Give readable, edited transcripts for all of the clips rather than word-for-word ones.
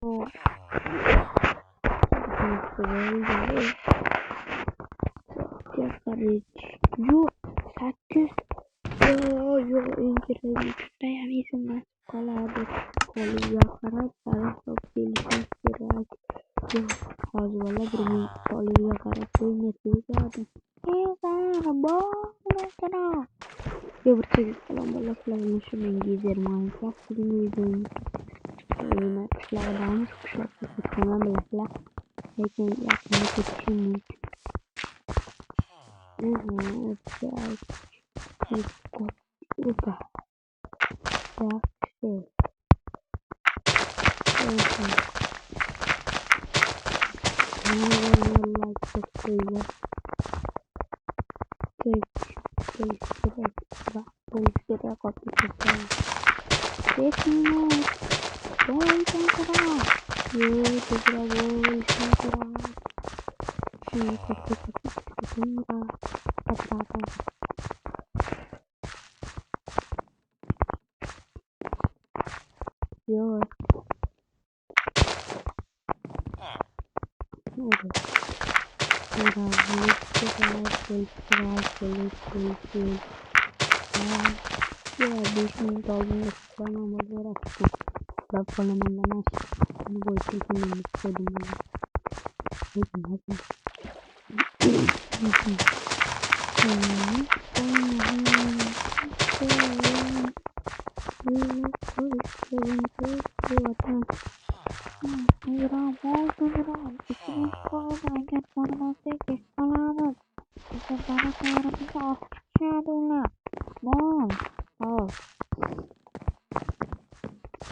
Oh, Israel Jafarich. Yo, sakkiz. Yo, Israel judayam esimdan chiqib qoladi. Qo'liga qarab qarab kelishim kerak. Yo, hozir valla bir minut qo'liga qarab qo'yma tegadi. Yo, bir chekib qalam valla filan shu men gezer Minecraft videoyu. Yine kuşlardan kuşlar bilasizlar. Lekin yaqinda ketishim mumkin. Opa. Yaxshi. Yo,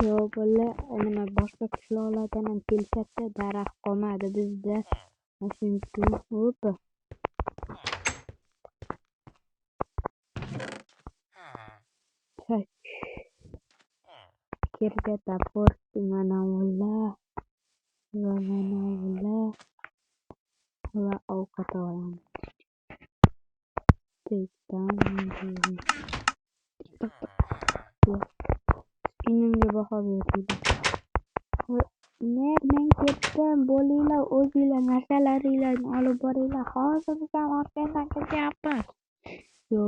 Yo, bola nima boshqa qishloqlardan ham kelishadi, daraxt qolmadi bizda. Shuning uchun opa. Kirgata post mana valla. Va ovqat olamiz. Inimga baho berdi. Men ketdim, bo'linglar o'zinglar narsalaringlarni olib boringlar. Hozir biz ham orqangdan ketyapmiz. Yo.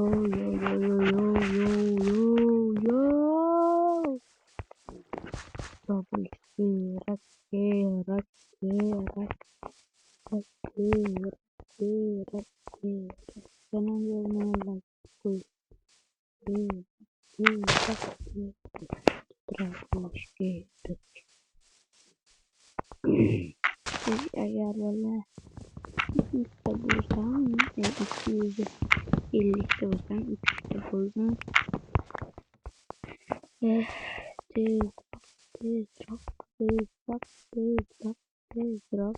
Agar valla 200 bo'lsam, 250 bo'lsam, 300 bo'lsam. Tezroq.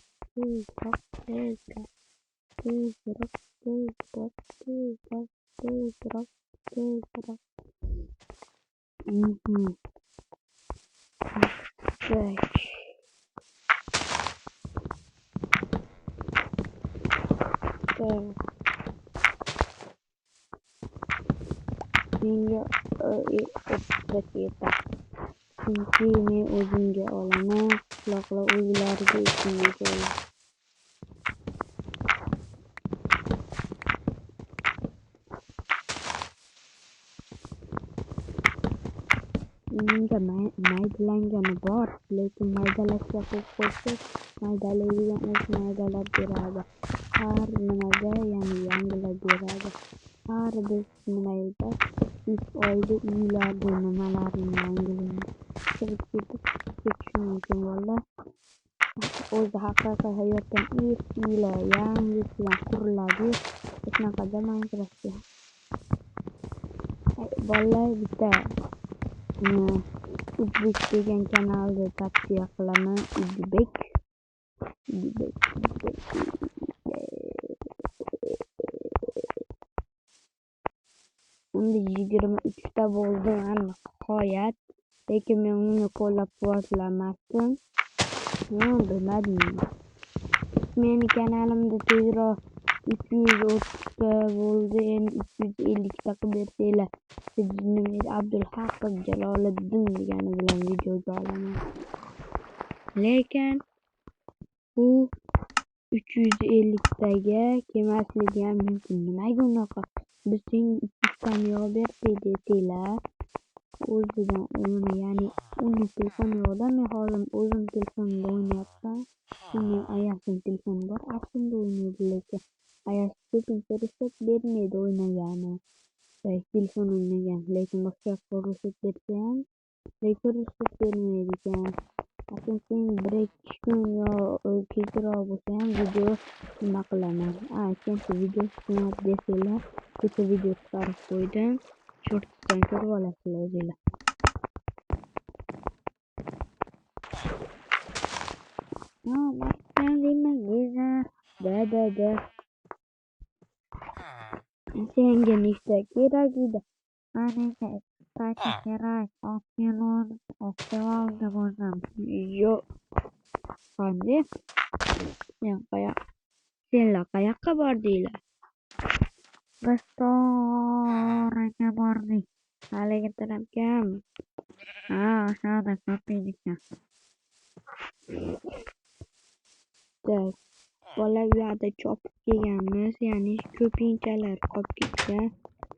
Menga raketa. Chunki men o'zimga olaman, quloqlar o'zlariga ichimga olaman. Menga maydalangani bor, lekin maydalashga qo'yib qo'ysak, maydalaydigan o'z maydalab beradi. Har nimaga yangilab beradi. Har biz nimayda 3 oyda uylarni nimalarni yangilaymiz. Kirib ketishim mumkin valla. O'zi haqiqiy hayotdan uylar yangidan quriladi. Shunaqa Minecraftga. Bolalar bitta Uzbek degan kanalni tavsiya qilaman. Uzbek. Unda 23 ta bo'ldi nihoyat. Lekin men uni qo'llab-quvvatlamasdim. Bilmadim. Meni kanalimda tezroq 330 ta bo'ldi, endi 350 ta qilib bersanglar, sizni Abdulhaq Jaloliddin degani bilan videoga olaman. Lekin bu 350taga kelmasligi ham mumkin. Nimaga unaqa? Biz senga 200 ming berdik dedilar. O'zidan uni, ya'ni uni telefoni yo'qda, men hozir o'zim telefonimda o'ynayapman. Mening ayashim telefoni bor, ashunda o'ynaydi, lekin ayash ko'pincha ruxsat bermaydi o'ynagani. Telefon o'ynagan, lekin boshqa yoqqa ruxsat bersa ham, lekin ruxsat bermaydi ekan. Sen 1-2 kun yo kechroq bo'lsa ham video nima qilaman. Ikkinchi video chiqmayapti desanglar, bitta video chiqarib qo'ydim. Shortdan ko'rib olasizlar o'zinglar. Da. Senga nechta kerak edi? Menga 2 kerak. 10 oldi bo'lsam. Yo'q. Qanday? Senlar qayoqqa bordinglar? Restoranga bordik. Haligi tarafgami? O'shada ko'p ekan. Bola uyada chopib kelganmiz, ya'ni ko'pinchalar qolib ketgan.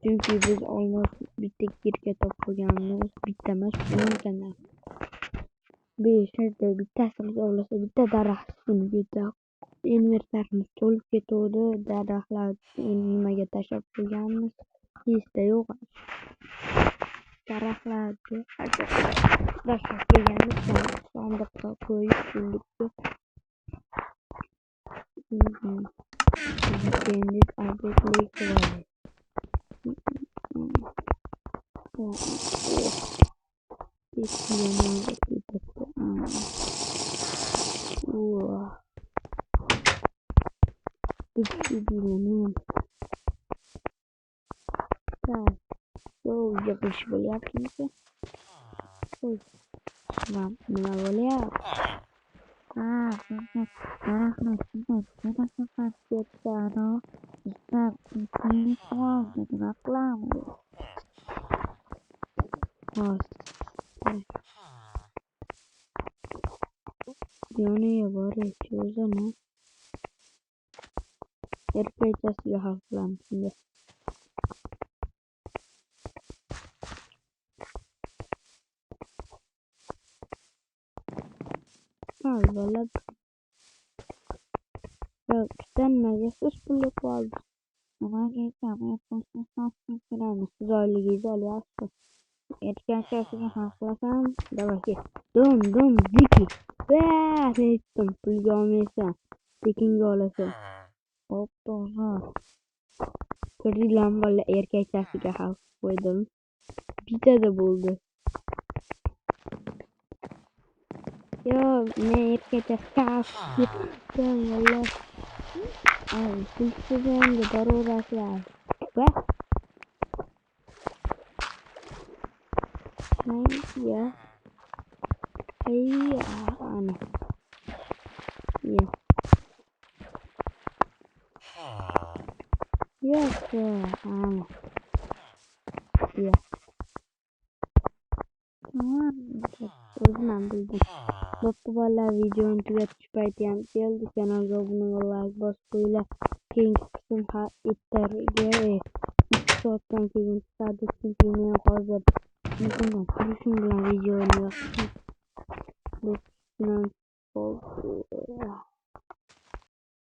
Chunki biz olmost bitta kirka topib olganmiz. Bitta emas, 10 5 bittasi olsa bitta daraxt sinib ketdi. Invertarimiz to'lib ketuvdi. Daraxtlar nimaga tashlab qo'yganmiz? Esda yo'q. Daraxtlarni tashlab kelganmiz, sandiqqa qo'yib qo'ydik. Kendi adetli kıvamı. Yapış böyle yapayım ki. Tamam, ne böyle yap? Şimdi kita sempat no, kita ini semua jadi maklam. Dione ya bare çözene. Erkek silah falan şimdi. Valla. Denmeye sus bulup aldı. Ama geçeceğim. Yapmasın sansın filan. Zorlu güzel yaptı. Erken şarkını haklasam. Da bakayım. Dum ziki. Veee ettim. Pulgamesa. Tekinga olasın. Hop doğru. Kırdı lambalı erkek şarkıga hak koydum. Bize de buldu. Yo ne erkek şarkı. Ben valla. Silsizden de daruraslar. Bak. Ya. Ana. Ya. Yok ana. Ya. Tamam. O'zim bildim. Bo'pti bolalar, videoni tugatish payti ham keldi. Kanalga obuna va like bosib qo'yinglar. Keyingi qism ertaga 2 soatdan keyin chiqadi. Chunki men hozir turishim bilan videoni yoqdim.